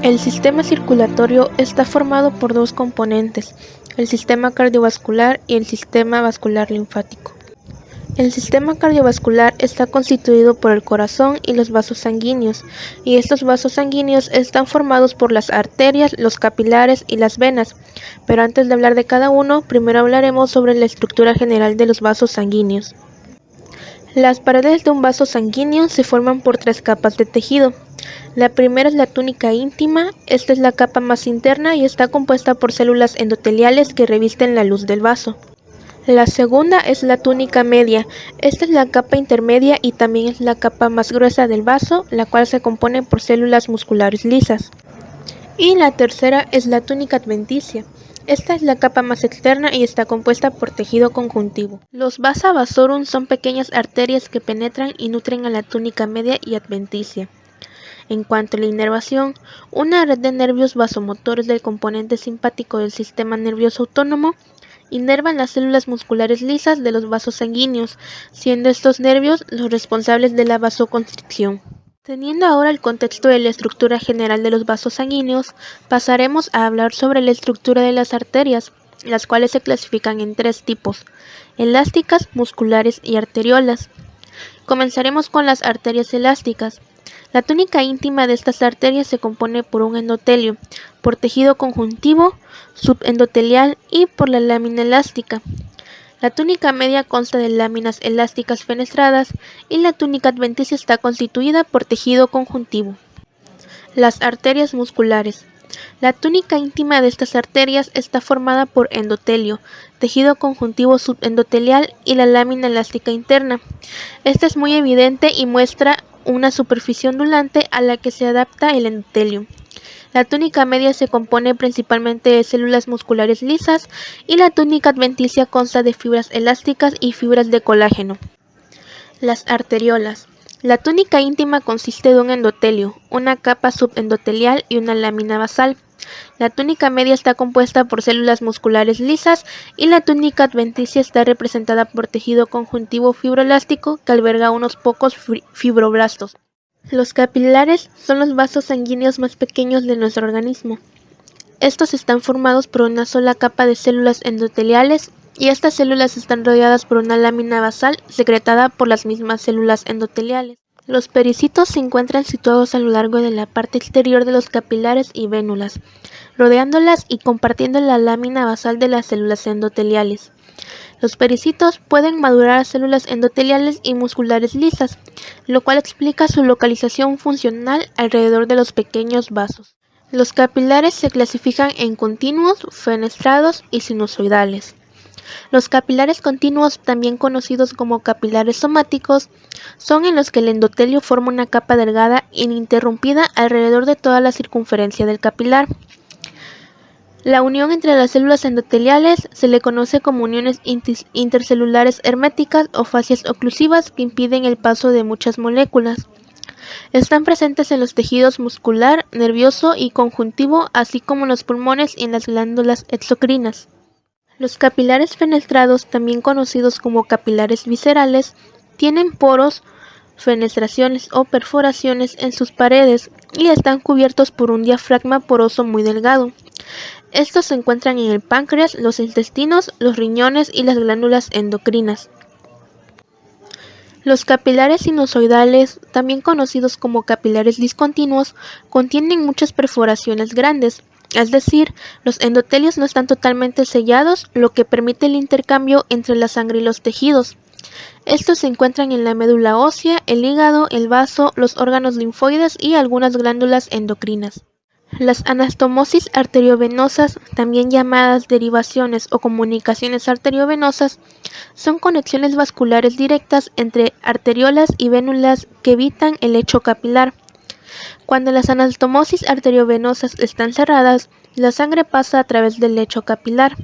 El sistema circulatorio está formado por dos componentes, el sistema cardiovascular y el sistema vascular linfático. El sistema cardiovascular está constituido por el corazón y los vasos sanguíneos, y estos vasos sanguíneos están formados por las arterias, los capilares y las venas. Pero antes de hablar de cada uno, primero hablaremos sobre la estructura general de los vasos sanguíneos. Las paredes de un vaso sanguíneo se forman por tres capas de tejido. La primera es la túnica íntima, esta es la capa más interna y está compuesta por células endoteliales que revisten la luz del vaso. La segunda es la túnica media, esta es la capa intermedia y también es la capa más gruesa del vaso, la cual se compone por células musculares lisas. Y la tercera es la túnica adventicia. Esta es la capa más externa y está compuesta por tejido conjuntivo. Los vasa vasorum son pequeñas arterias que penetran y nutren a la túnica media y adventicia. En cuanto a la inervación, una red de nervios vasomotores del componente simpático del sistema nervioso autónomo inervan las células musculares lisas de los vasos sanguíneos, siendo estos nervios los responsables de la vasoconstricción. Teniendo ahora el contexto de la estructura general de los vasos sanguíneos, pasaremos a hablar sobre la estructura de las arterias, las cuales se clasifican en tres tipos: elásticas, musculares y arteriolas. Comenzaremos con las arterias elásticas. La túnica íntima de estas arterias se compone por un endotelio, por tejido conjuntivo, subendotelial y por la lámina elástica. La túnica media consta de láminas elásticas fenestradas y la túnica adventicia está constituida por tejido conjuntivo. Las arterias musculares. La túnica íntima de estas arterias está formada por endotelio, tejido conjuntivo subendotelial y la lámina elástica interna. Esta es muy evidente y muestra una superficie ondulante a la que se adapta el endotelio. La túnica media se compone principalmente de células musculares lisas y la túnica adventicia consta de fibras elásticas y fibras de colágeno. Las arteriolas. La túnica íntima consiste de un endotelio, una capa subendotelial y una lámina basal. La túnica media está compuesta por células musculares lisas y la túnica adventicia está representada por tejido conjuntivo fibroelástico que alberga unos pocos fibroblastos. Los capilares son los vasos sanguíneos más pequeños de nuestro organismo. Estos están formados por una sola capa de células endoteliales y estas células están rodeadas por una lámina basal secretada por las mismas células endoteliales. Los pericitos se encuentran situados a lo largo de la parte exterior de los capilares y vénulas, rodeándolas y compartiendo la lámina basal de las células endoteliales. Los pericitos pueden madurar a células endoteliales y musculares lisas, lo cual explica su localización funcional alrededor de los pequeños vasos. Los capilares se clasifican en continuos, fenestrados y sinusoidales. Los capilares continuos, también conocidos como capilares somáticos, son en los que el endotelio forma una capa delgada ininterrumpida alrededor de toda la circunferencia del capilar. La unión entre las células endoteliales se le conoce como uniones intercelulares herméticas o fascias oclusivas que impiden el paso de muchas moléculas. Están presentes en los tejidos muscular, nervioso y conjuntivo, así como en los pulmones y en las glándulas exocrinas. Los capilares fenestrados, también conocidos como capilares viscerales, tienen poros, fenestraciones o perforaciones en sus paredes y están cubiertos por un diafragma poroso muy delgado. Estos se encuentran en el páncreas, los intestinos, los riñones y las glándulas endocrinas. Los capilares sinusoidales, también conocidos como capilares discontinuos, contienen muchas perforaciones grandes, es decir, los endotelios no están totalmente sellados, lo que permite el intercambio entre la sangre y los tejidos. Estos se encuentran en la médula ósea, el hígado, el vaso, los órganos linfoides y algunas glándulas endocrinas. Las anastomosis arteriovenosas, también llamadas derivaciones o comunicaciones arteriovenosas, son conexiones vasculares directas entre arteriolas y vénulas que evitan el lecho capilar. Cuando las anastomosis arteriovenosas están cerradas, la sangre pasa a través del lecho capilar.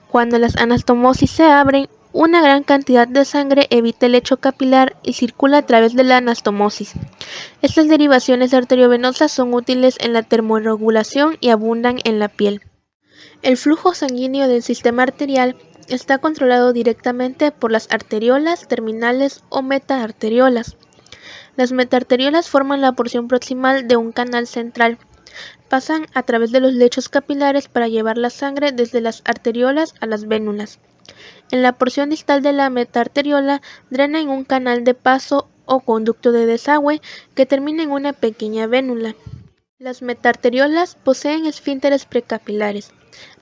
Cuando las anastomosis se abren, una gran cantidad de sangre evita el lecho capilar y circula a través de la anastomosis. Estas derivaciones arteriovenosas son útiles en la termorregulación y abundan en la piel. El flujo sanguíneo del sistema arterial está controlado directamente por las arteriolas terminales o metaarteriolas. Las metaarteriolas forman la porción proximal de un canal central. pasan a través de los lechos capilares para llevar la sangre desde las arteriolas a las vénulas. En la porción distal de la metaarteriola drena en un canal de paso o conducto de desagüe que termina en una pequeña vénula. Las metaarteriolas poseen esfínteres precapilares,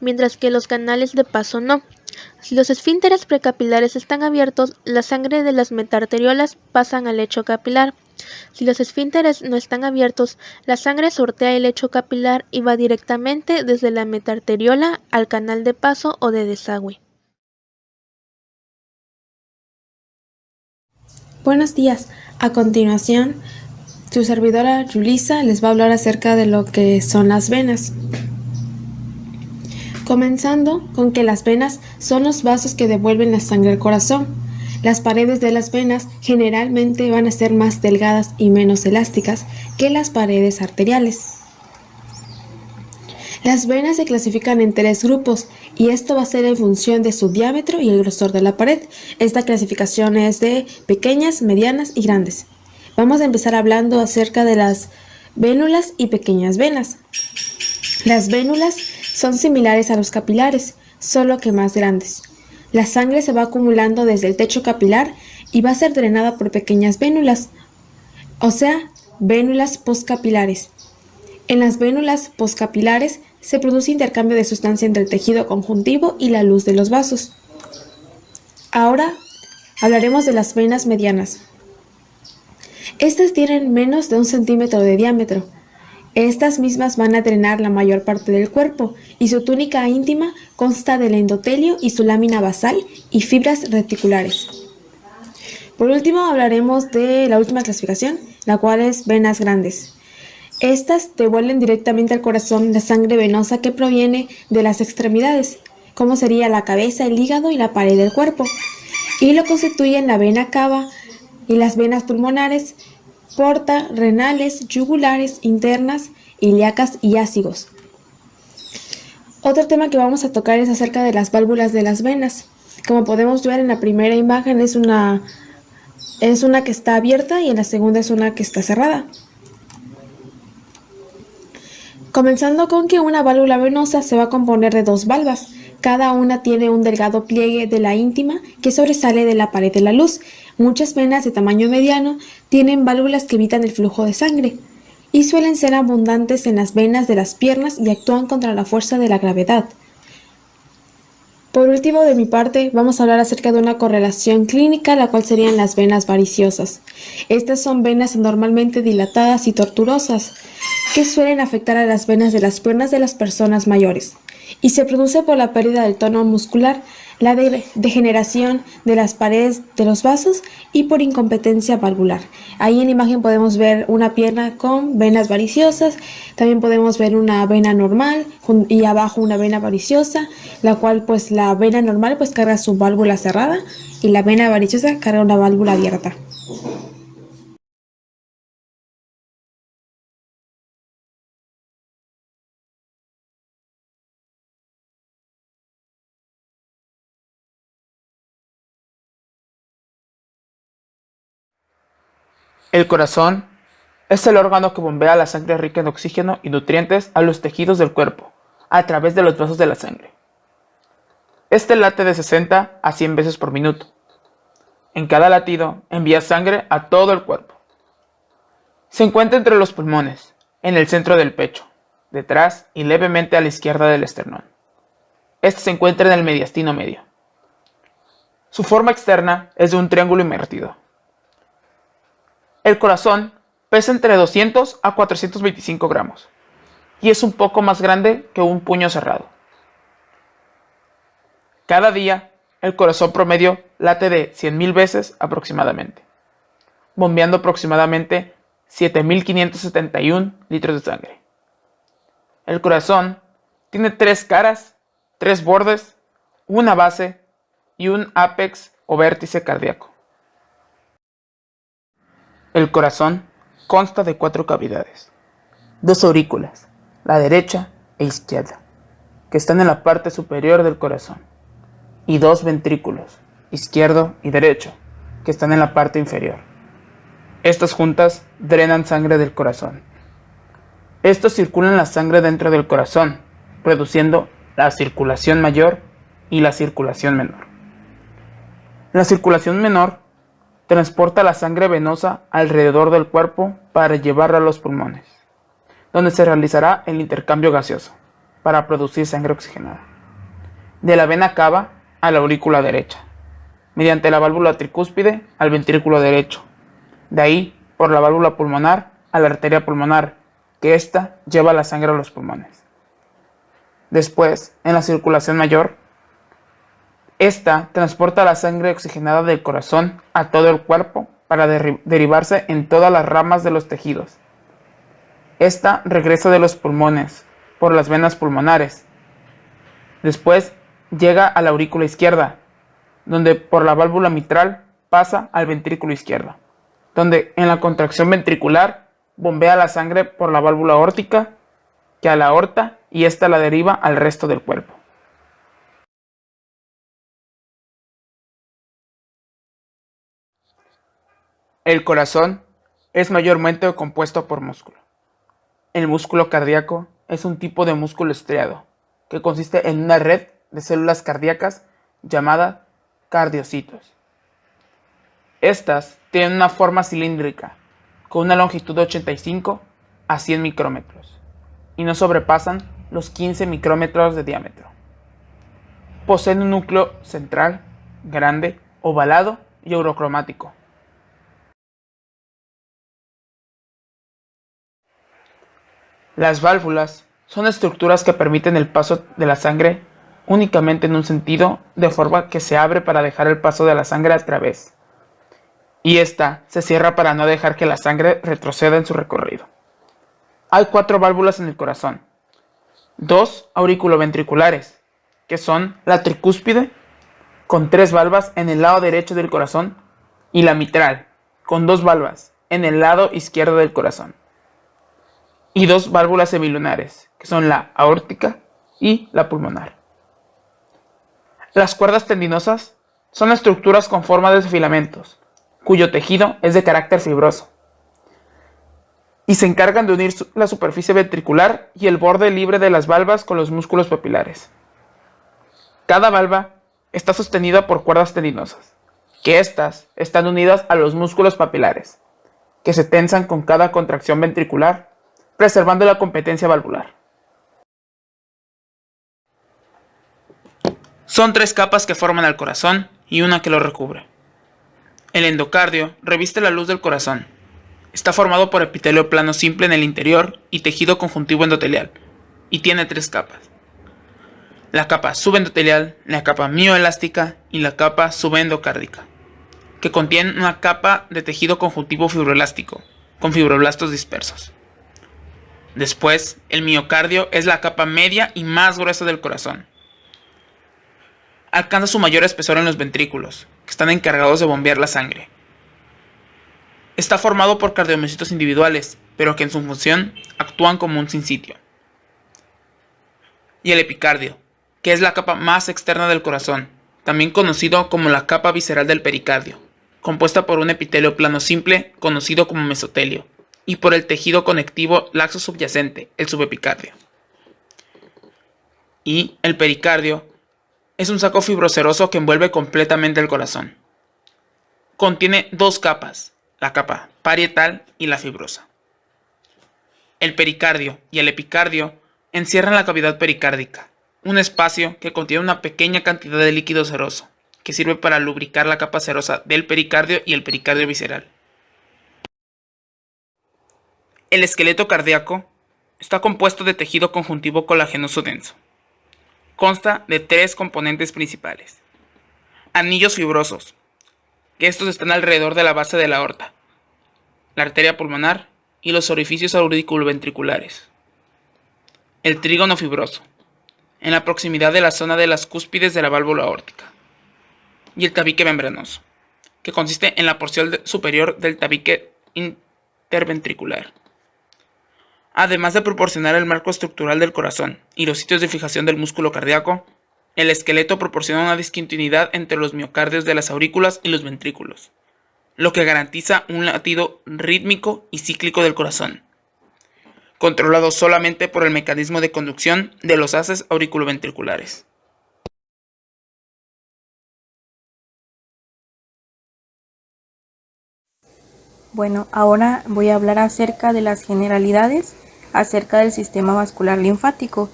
mientras que los canales de paso no. Si los esfínteres precapilares están abiertos, la sangre de las metaarteriolas pasa al lecho capilar. Si los esfínteres no están abiertos, la sangre sortea el lecho capilar y va directamente desde la metaarteriola al canal de paso o de desagüe. Buenos días. A continuación, su servidora Yulisa les va a hablar acerca de lo que son las venas. Comenzando con que las venas son los vasos que devuelven la sangre al corazón. Las paredes de las venas generalmente van a ser más delgadas y menos elásticas que las paredes arteriales. Las venas se clasifican en 3 grupos y esto va a ser en función de su diámetro y el grosor de la pared. Esta clasificación es de pequeñas, medianas y grandes. Vamos a empezar hablando acerca de las vénulas y pequeñas venas. Las vénulas son similares a los capilares, solo que más grandes. La sangre se va acumulando desde el techo capilar y va a ser drenada por pequeñas vénulas, o sea, vénulas postcapilares. En las vénulas postcapilares se produce intercambio de sustancia entre el tejido conjuntivo y la luz de los vasos. Ahora hablaremos de las venas medianas. Estas tienen menos de 1 centímetro de diámetro. Estas mismas van a drenar la mayor parte del cuerpo y su túnica íntima consta del endotelio y su lámina basal y fibras reticulares. Por último hablaremos de la última clasificación, la cual es venas grandes. Estas devuelven directamente al corazón la sangre venosa que proviene de las extremidades, como sería la cabeza, el hígado y la pared del cuerpo, y lo constituyen la vena cava y las venas pulmonares, porta, renales, yugulares, internas, ilíacas y ácigos. Otro tema que vamos a tocar es acerca de las válvulas de las venas. Como podemos ver en la primera imagen es una que está abierta y en la segunda es una que está cerrada. Comenzando con que una válvula venosa se va a componer de 2 valvas. Cada una tiene un delgado pliegue de la íntima que sobresale de la pared de la luz. Muchas venas de tamaño mediano tienen válvulas que evitan el flujo de sangre y suelen ser abundantes en las venas de las piernas y actúan contra la fuerza de la gravedad. Por último, de mi parte, vamos a hablar acerca de una correlación clínica, la cual serían las venas variciosas. Estas son venas normalmente dilatadas y tortuosas, que suelen afectar a las venas de las piernas de las personas mayores, y se produce por la pérdida del tono muscular, la degeneración de las paredes de los vasos y por incompetencia valvular. Ahí en la imagen podemos ver una pierna con venas variciosas, también podemos ver una vena normal y abajo una vena variciosa, la cual pues la vena normal pues carga su válvula cerrada y la vena variciosa carga una válvula abierta. El corazón es el órgano que bombea la sangre rica en oxígeno y nutrientes a los tejidos del cuerpo, a través de los vasos de la sangre. Este late de 60 a 100 veces por minuto. En cada latido envía sangre a todo el cuerpo. Se encuentra entre los pulmones, en el centro del pecho, detrás y levemente a la izquierda del esternón. Este se encuentra en el mediastino medio. Su forma externa es de un triángulo invertido. El corazón pesa entre 200 a 425 gramos y es un poco más grande que un puño cerrado. Cada día, el corazón promedio late de 100.000 veces aproximadamente, bombeando aproximadamente 7.571 litros de sangre. El corazón tiene 3 caras, 3 bordes, una base y un ápex o vértice cardíaco. El corazón consta de 4 cavidades, 2 aurículas, la derecha e izquierda, que están en la parte superior del corazón, y 2 ventrículos, izquierdo y derecho, que están en la parte inferior. Estas juntas drenan sangre del corazón. Estos circulan la sangre dentro del corazón, produciendo la circulación mayor y la circulación menor. La circulación menor transporta la sangre venosa alrededor del cuerpo para llevarla a los pulmones, donde se realizará el intercambio gaseoso para producir sangre oxigenada. De la vena cava a la aurícula derecha, mediante la válvula tricúspide al ventrículo derecho. De ahí, por la válvula pulmonar a la arteria pulmonar, que ésta lleva la sangre a los pulmones. Después, en la circulación mayor, esta transporta la sangre oxigenada del corazón a todo el cuerpo para derivarse en todas las ramas de los tejidos. Esta regresa de los pulmones por las venas pulmonares. Después llega a la aurícula izquierda, donde por la válvula mitral pasa al ventrículo izquierdo, donde en la contracción ventricular bombea la sangre por la válvula aórtica, que a la aorta, y esta la deriva al resto del cuerpo. El corazón es mayormente compuesto por músculo. El músculo cardíaco es un tipo de músculo estriado, que consiste en una red de células cardíacas llamada cardiocitos. Estas tienen una forma cilíndrica, con una longitud de 85 a 100 micrómetros, y no sobrepasan los 15 micrómetros de diámetro. Poseen un núcleo central, grande, ovalado y eurocromático. Las válvulas son estructuras que permiten el paso de la sangre únicamente en un sentido, de forma que se abre para dejar el paso de la sangre a través, y esta se cierra para no dejar que la sangre retroceda en su recorrido. Hay 4 válvulas en el corazón, 2 auriculoventriculares, que son la tricúspide, con 3 valvas en el lado derecho del corazón, y la mitral, con 2 valvas en el lado izquierdo del corazón, y 2 válvulas semilunares, que son la aórtica y la pulmonar. Las cuerdas tendinosas son estructuras con forma de filamentos, cuyo tejido es de carácter fibroso, y se encargan de unir la superficie ventricular y el borde libre de las valvas con los músculos papilares. Cada valva está sostenida por cuerdas tendinosas, que éstas están unidas a los músculos papilares, que se tensan con cada contracción ventricular, preservando la competencia valvular. Son 3 capas que forman al corazón y una que lo recubre. El endocardio reviste la luz del corazón. Está formado por epitelio plano simple en el interior y tejido conjuntivo endotelial, y tiene 3 capas. La capa subendotelial, la capa mioelástica y la capa subendocárdica, que contienen una capa de tejido conjuntivo fibroelástico, con fibroblastos dispersos. Después, el miocardio es la capa media y más gruesa del corazón. Alcanza su mayor espesor en los ventrículos, que están encargados de bombear la sangre. Está formado por cardiomiocitos individuales, pero que en su función actúan como un sinsitio. Y el epicardio, que es la capa más externa del corazón, también conocido como la capa visceral del pericardio, compuesta por un epitelio plano simple, conocido como mesotelio, y por el tejido conectivo laxo subyacente, el subepicardio. Y el pericardio es un saco fibroceroso que envuelve completamente el corazón. Contiene 2 capas, la capa parietal y la fibrosa. El pericardio y el epicardio encierran la cavidad pericárdica, un espacio que contiene una pequeña cantidad de líquido seroso, que sirve para lubricar la capa serosa del pericardio y el pericardio visceral. El esqueleto cardíaco está compuesto de tejido conjuntivo colagenoso denso. Consta de 3 componentes principales. Anillos fibrosos, que estos están alrededor de la base de la aorta, la arteria pulmonar y los orificios auriculoventriculares. El trígono fibroso, en la proximidad de la zona de las cúspides de la válvula aórtica. Y el tabique membranoso, que consiste en la porción superior del tabique interventricular. Además de proporcionar el marco estructural del corazón y los sitios de fijación del músculo cardíaco, el esqueleto proporciona una discontinuidad entre los miocardios de las aurículas y los ventrículos, lo que garantiza un latido rítmico y cíclico del corazón. controlado solamente por el mecanismo de conducción de los haces auriculoventriculares. Bueno, ahora voy a hablar acerca de las generalidades acerca del sistema vascular linfático.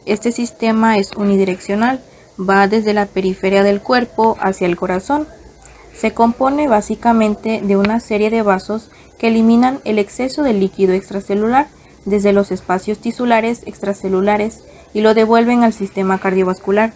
Este sistema es unidireccional, va desde la periferia del cuerpo hacia el corazón. Se compone básicamente de una serie de vasos que eliminan el exceso de líquido extracelular desde los espacios tisulares extracelulares y lo devuelven al sistema cardiovascular.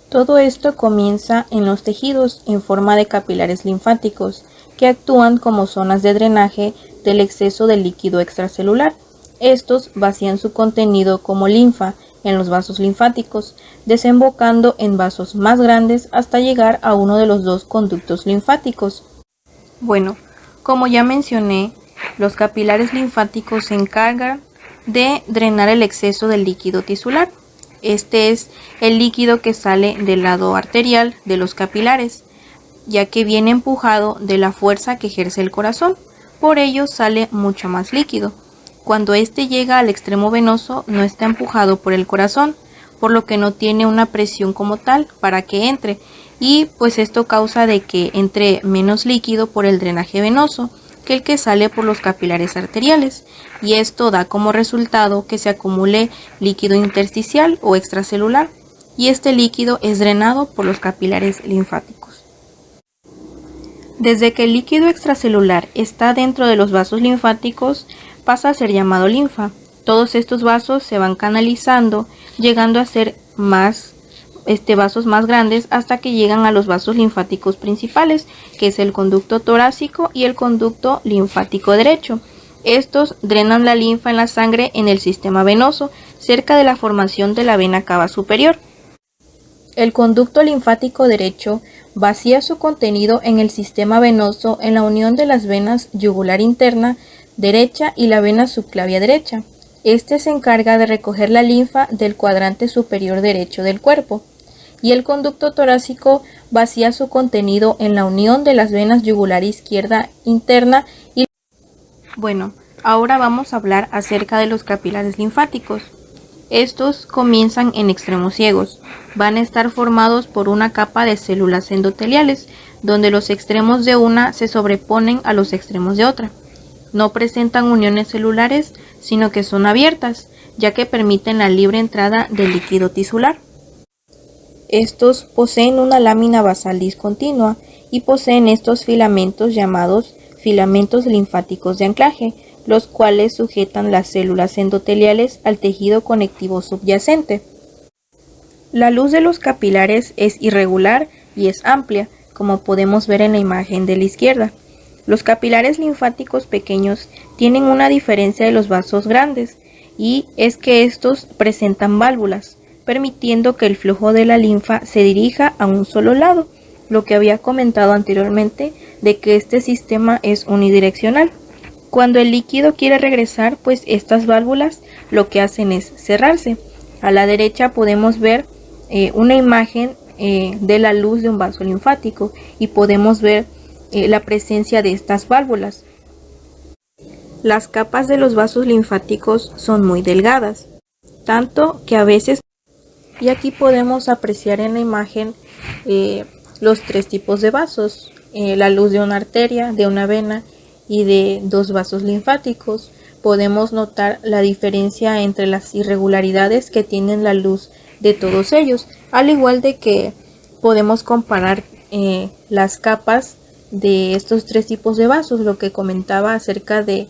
Todo esto comienza en los tejidos en forma de capilares linfáticos, que actúan como zonas de drenaje del exceso de líquido extracelular. Estos vacían su contenido como linfa en los vasos linfáticos, desembocando en vasos más grandes hasta llegar a uno de los dos conductos linfáticos. Bueno, como ya mencioné, los capilares linfáticos se encargan de drenar el exceso del líquido tisular. Este es el líquido que sale del lado arterial de los capilares, ya que viene empujado de la fuerza que ejerce el corazón, por ello sale mucho más líquido. Cuando este llega al extremo venoso no está empujado por el corazón, por lo que no tiene una presión como tal para que entre, y pues esto causa de que entre menos líquido por el drenaje venoso que el que sale por los capilares arteriales, y esto da como resultado que se acumule líquido intersticial o extracelular, y este líquido es drenado por los capilares linfáticos. Desde que el líquido extracelular está dentro de los vasos linfáticos, pasa a ser llamado linfa. Todos estos vasos se van canalizando, llegando a ser vasos más grandes hasta que llegan a los vasos linfáticos principales, que es el conducto torácico y el conducto linfático derecho. Estos drenan la linfa en la sangre en el sistema venoso, cerca de la formación de la vena cava superior. El conducto linfático derecho vacía su contenido en el sistema venoso en la unión de las venas yugular interna derecha y la vena subclavia derecha. Este se encarga de recoger la linfa del cuadrante superior derecho del cuerpo, y el conducto torácico vacía su contenido en la unión de las venas yugular izquierda interna y... Bueno, ahora vamos a hablar acerca de los capilares linfáticos. Estos comienzan en extremos ciegos. Van a estar formados por una capa de células endoteliales, donde los extremos de una se sobreponen a los extremos de otra. No presentan uniones celulares, sino que son abiertas, ya que permiten la libre entrada del líquido tisular. Estos poseen una lámina basal discontinua y poseen estos filamentos llamados filamentos linfáticos de anclaje, los cuales sujetan las células endoteliales al tejido conectivo subyacente. La luz de los capilares es irregular y es amplia, como podemos ver en la imagen de la izquierda. Los capilares linfáticos pequeños tienen una diferencia de los vasos grandes, y es que estos presentan válvulas, permitiendo que el flujo de la linfa se dirija a un solo lado, lo que había comentado anteriormente de que este sistema es unidireccional. Cuando el líquido quiere regresar, pues estas válvulas lo que hacen es cerrarse. A la derecha podemos ver una imagen de la luz de un vaso linfático y podemos ver la presencia de estas válvulas. Las capas de los vasos linfáticos son muy delgadas, tanto que a veces, y aquí podemos apreciar en la imagen los tres tipos de vasos, la luz de una arteria, de una vena y de dos vasos linfáticos. Podemos notar la diferencia entre las irregularidades que tienen la luz de todos ellos, al igual de que podemos comparar las capas de estos tres tipos de vasos, lo que comentaba acerca de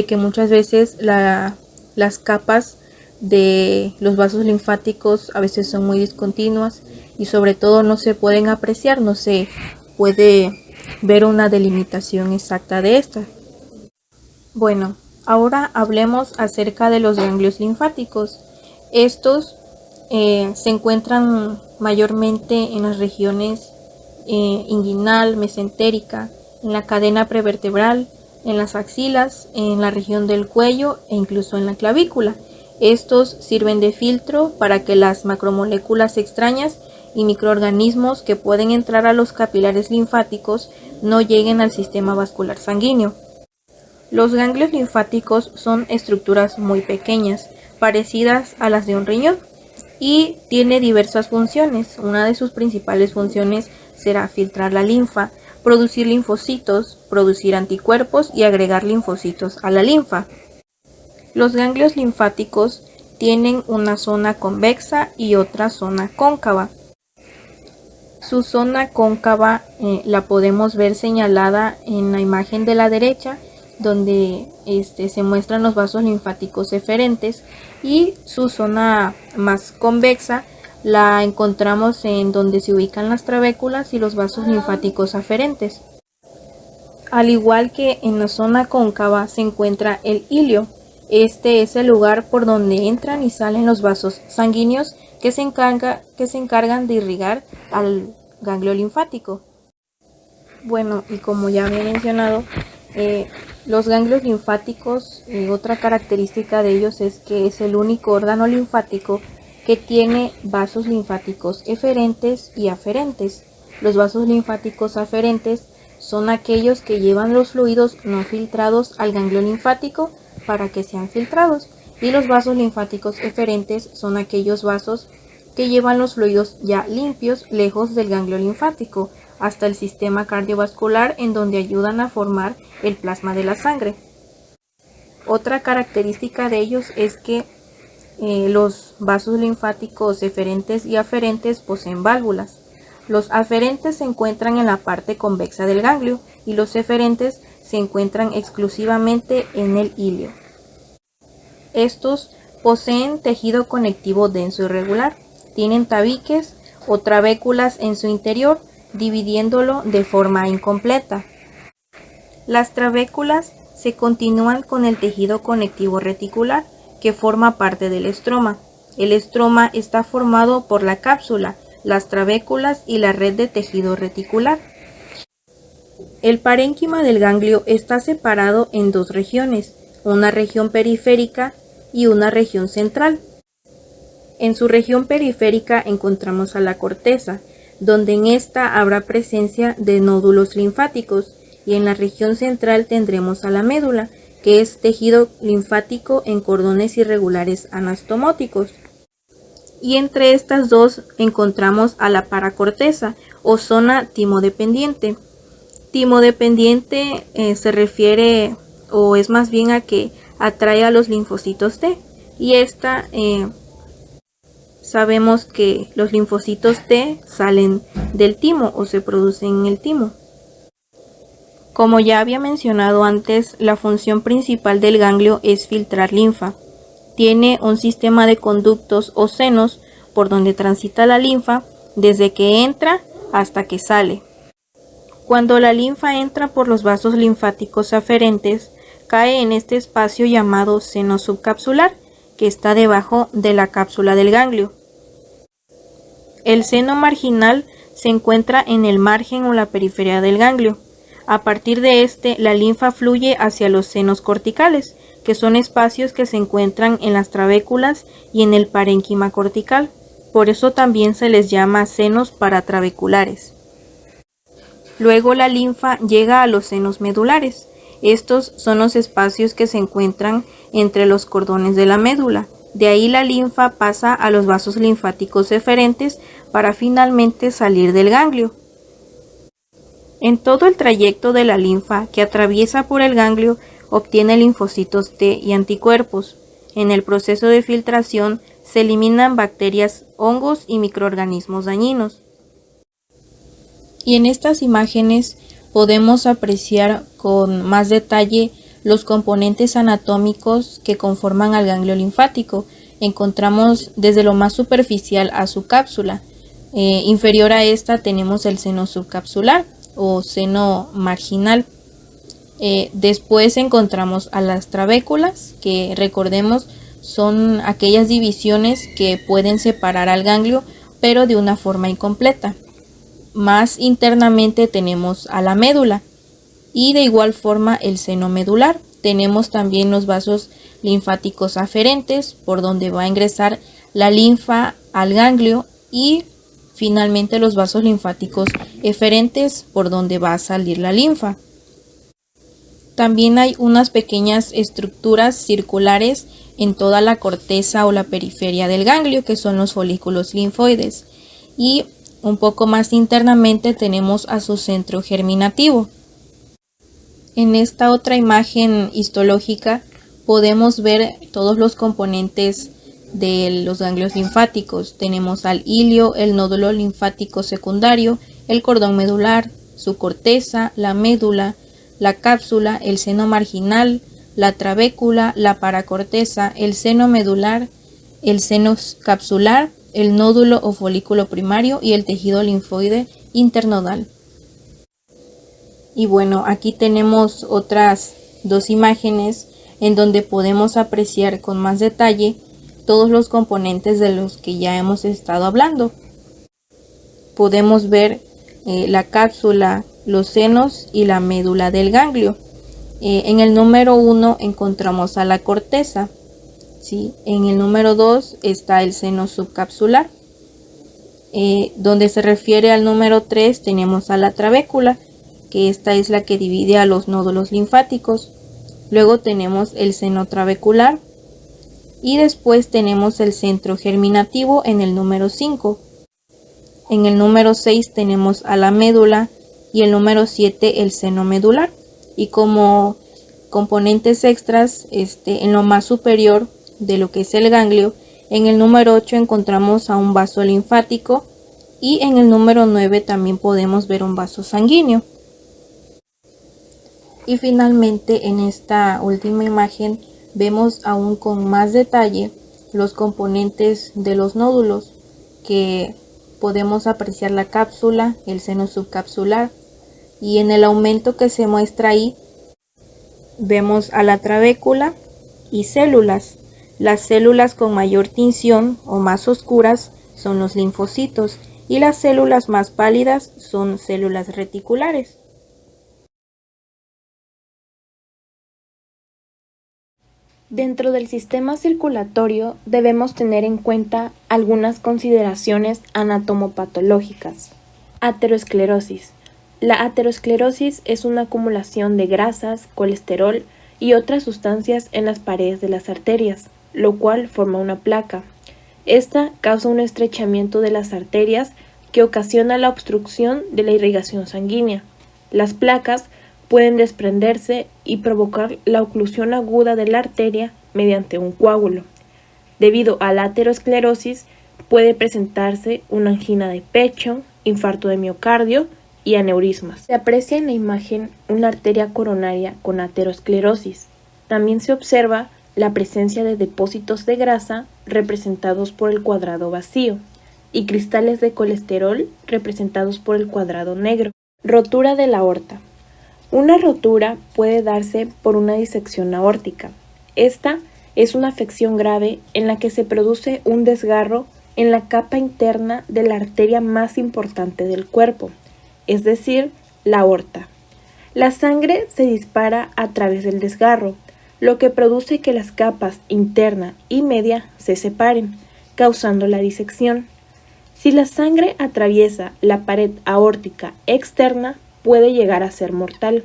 que muchas veces las capas de los vasos linfáticos a veces son muy discontinuas y sobre todo no se pueden apreciar, no se puede ver una delimitación exacta de esta. Bueno, ahora hablemos acerca de los ganglios linfáticos. Estos se encuentran mayormente en las regiones inguinal, mesentérica, en la cadena prevertebral, en las axilas, en la región del cuello e incluso en la clavícula. Estos sirven de filtro para que las macromoléculas extrañas y microorganismos que pueden entrar a los capilares linfáticos no lleguen al sistema vascular sanguíneo. Los ganglios linfáticos son estructuras muy pequeñas, parecidas a las de un riñón, y tiene diversas funciones. Una de sus principales funciones será filtrar la linfa, producir linfocitos, producir anticuerpos y agregar linfocitos a la linfa. Los ganglios linfáticos tienen una zona convexa y otra zona cóncava. Su zona cóncava la podemos ver señalada en la imagen de la derecha, donde se muestran los vasos linfáticos eferentes, y su zona más convexa la encontramos en donde se ubican las trabéculas y los vasos linfáticos aferentes. Al igual que en la zona cóncava se encuentra el ilio. Este es el lugar por donde entran y salen los vasos sanguíneos que se encargan de irrigar al ganglio linfático. Bueno, y como ya había mencionado, los ganglios linfáticos, otra característica de ellos es que es el único órgano linfático que tiene vasos linfáticos eferentes y aferentes. Los vasos linfáticos aferentes son aquellos que llevan los fluidos no filtrados al ganglio linfático para que sean filtrados, y los vasos linfáticos eferentes son aquellos vasos que llevan los fluidos ya limpios lejos del ganglio linfático hasta el sistema cardiovascular, en donde ayudan a formar el plasma de la sangre. Otra característica de ellos es que los vasos linfáticos eferentes y aferentes poseen válvulas. Los aferentes se encuentran en la parte convexa del ganglio y los eferentes se encuentran exclusivamente en el ilio. Estos poseen tejido conectivo denso y regular, tienen tabiques o trabéculas en su interior, dividiéndolo de forma incompleta. Las trabéculas se continúan con el tejido conectivo reticular, que forma parte del estroma. El estroma está formado por la cápsula, las trabéculas y la red de tejido reticular. El parénquima del ganglio está separado en dos regiones, una región periférica y una región central. En su región periférica encontramos a la corteza, donde en esta habrá presencia de nódulos linfáticos, y en la región central tendremos a la médula, que es tejido linfático en cordones irregulares anastomóticos. Y entre estas dos encontramos a la paracorteza o zona timodependiente. Timodependiente se refiere, o es más bien, a que atrae a los linfocitos T, y esta sabemos que los linfocitos T salen del timo o se producen en el timo. Como ya había mencionado antes, la función principal del ganglio es filtrar linfa. Tiene un sistema de conductos o senos por donde transita la linfa desde que entra hasta que sale. Cuando la linfa entra por los vasos linfáticos aferentes, cae en este espacio llamado seno subcapsular, que está debajo de la cápsula del ganglio. El seno marginal se encuentra en el margen o la periferia del ganglio. A partir de este, la linfa fluye hacia los senos corticales, que son espacios que se encuentran en las trabéculas y en el parénquima cortical. Por eso también se les llama senos paratrabeculares. Luego la linfa llega a los senos medulares. Estos son los espacios que se encuentran entre los cordones de la médula. De ahí la linfa pasa a los vasos linfáticos eferentes para finalmente salir del ganglio. En todo el trayecto de la linfa que atraviesa por el ganglio obtiene linfocitos T y anticuerpos. En el proceso de filtración se eliminan bacterias, hongos y microorganismos dañinos. Y en estas imágenes podemos apreciar con más detalle los componentes anatómicos que conforman al ganglio linfático. Encontramos desde lo más superficial a su cápsula. Inferior a esta tenemos el seno subcapsular o seno marginal. Después encontramos a las trabéculas, que recordemos son aquellas divisiones que pueden separar al ganglio, pero de una forma incompleta. Más internamente tenemos a la médula y de igual forma el seno medular. Tenemos también los vasos linfáticos aferentes, por donde va a ingresar la linfa al ganglio, y finalmente los vasos linfáticos eferentes, por donde va a salir la linfa. También hay unas pequeñas estructuras circulares en toda la corteza o la periferia del ganglio, que son los folículos linfoides. Y un poco más internamente tenemos a su centro germinativo. En esta otra imagen histológica podemos ver todos los componentes de los ganglios linfáticos. Tenemos al hilio, el nódulo linfático secundario, el cordón medular, su corteza, la médula, la cápsula, el seno marginal, la trabécula, la paracorteza, el seno medular, el seno capsular, el nódulo o folículo primario y el tejido linfoide internodal. Y bueno, aquí tenemos otras dos imágenes en donde podemos apreciar con más detalle todos los componentes de los que ya hemos estado hablando. Podemos ver la cápsula, los senos y la médula del ganglio. En el número 1 encontramos a la corteza, ¿sí? En el número 2 está el seno subcapsular. Donde se refiere al número 3 tenemos a la trabécula, que esta es la que divide a los nódulos linfáticos. Luego tenemos el seno trabecular y después tenemos el centro germinativo en el número 5. En el número 6 tenemos a la médula y el número 7 el seno medular. Y como componentes extras, en lo más superior de lo que es el ganglio, en el número 8 encontramos a un vaso linfático y en el número 9 también podemos ver un vaso sanguíneo. Y finalmente en esta última imagen vemos aún con más detalle los componentes de los nódulos, que podemos apreciar la cápsula, el seno subcapsular, y en el aumento que se muestra ahí vemos a la trabécula y células. Las células con mayor tinción o más oscuras son los linfocitos y las células más pálidas son células reticulares. Dentro del sistema circulatorio debemos tener en cuenta algunas consideraciones anatomopatológicas. Aterosclerosis. La aterosclerosis es una acumulación de grasas, colesterol y otras sustancias en las paredes de las arterias, lo cual forma una placa. Esta causa un estrechamiento de las arterias que ocasiona la obstrucción de la irrigación sanguínea. Las placas pueden desprenderse y provocar la oclusión aguda de la arteria mediante un coágulo. Debido a la aterosclerosis puede presentarse una angina de pecho, infarto de miocardio y aneurismas. Se aprecia en la imagen una arteria coronaria con aterosclerosis. También se observa la presencia de depósitos de grasa representados por el cuadrado vacío y cristales de colesterol representados por el cuadrado negro. Rotura de la aorta. Una rotura puede darse por una disección aórtica. Esta es una afección grave en la que se produce un desgarro en la capa interna de la arteria más importante del cuerpo, es decir, la aorta. La sangre se dispara a través del desgarro, lo que produce que las capas interna y media se separen, causando la disección. Si la sangre atraviesa la pared aórtica externa, puede llegar a ser mortal.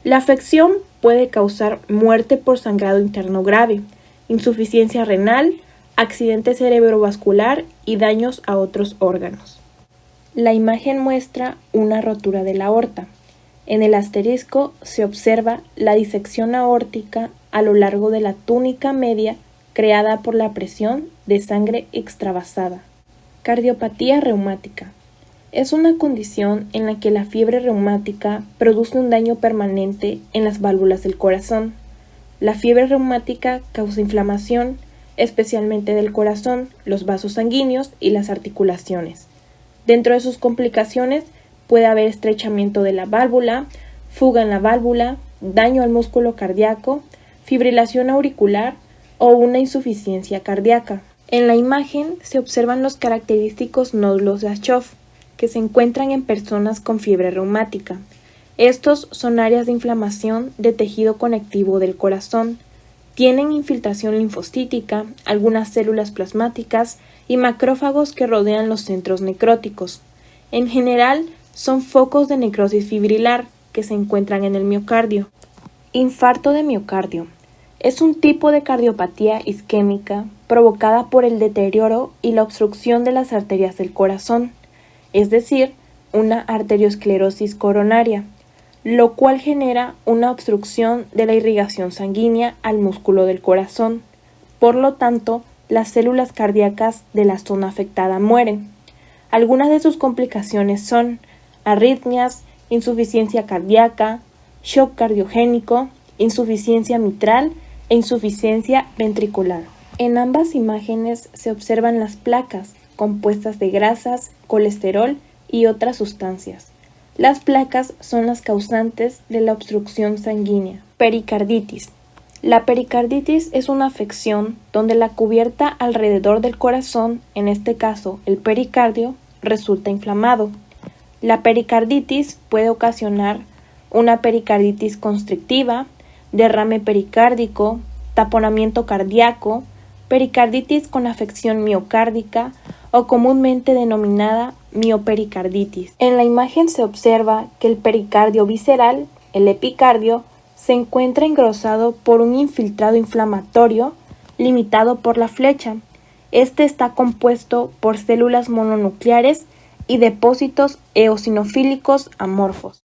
La afección puede causar muerte por sangrado interno grave, insuficiencia renal, accidente cerebrovascular y daños a otros órganos. La imagen muestra una rotura de la aorta. En el asterisco se observa la disección aórtica a lo largo de la túnica media creada por la presión de sangre extravasada. Cardiopatía reumática. Es una condición en la que la fiebre reumática produce un daño permanente en las válvulas del corazón. La fiebre reumática causa inflamación, especialmente del corazón, los vasos sanguíneos y las articulaciones. Dentro de sus complicaciones puede haber estrechamiento de la válvula, fuga en la válvula, daño al músculo cardíaco, fibrilación auricular o una insuficiencia cardíaca. En la imagen se observan los característicos nódulos de Aschoff, que se encuentran en personas con fiebre reumática. Estos son áreas de inflamación de tejido conectivo del corazón. Tienen infiltración linfocítica, algunas células plasmáticas y macrófagos que rodean los centros necróticos. En general, son focos de necrosis fibrilar que se encuentran en el miocardio. Infarto de miocardio. Es un tipo de cardiopatía isquémica provocada por el deterioro y la obstrucción de las arterias del corazón, es decir, una arteriosclerosis coronaria, lo cual genera una obstrucción de la irrigación sanguínea al músculo del corazón. Por lo tanto, las células cardíacas de la zona afectada mueren. Algunas de sus complicaciones son arritmias, insuficiencia cardíaca, shock cardiogénico, insuficiencia mitral e insuficiencia ventricular. En ambas imágenes se observan las placas, compuestas de grasas, colesterol y otras sustancias. Las placas son las causantes de la obstrucción sanguínea. Pericarditis. La pericarditis es una afección donde la cubierta alrededor del corazón, en este caso el pericardio, resulta inflamado. La pericarditis puede ocasionar una pericarditis constrictiva, derrame pericárdico, taponamiento cardíaco, pericarditis con afección miocárdica o comúnmente denominada miopericarditis. En la imagen se observa que el pericardio visceral, el epicardio, se encuentra engrosado por un infiltrado inflamatorio limitado por la flecha. Este está compuesto por células mononucleares y depósitos eosinofílicos amorfos.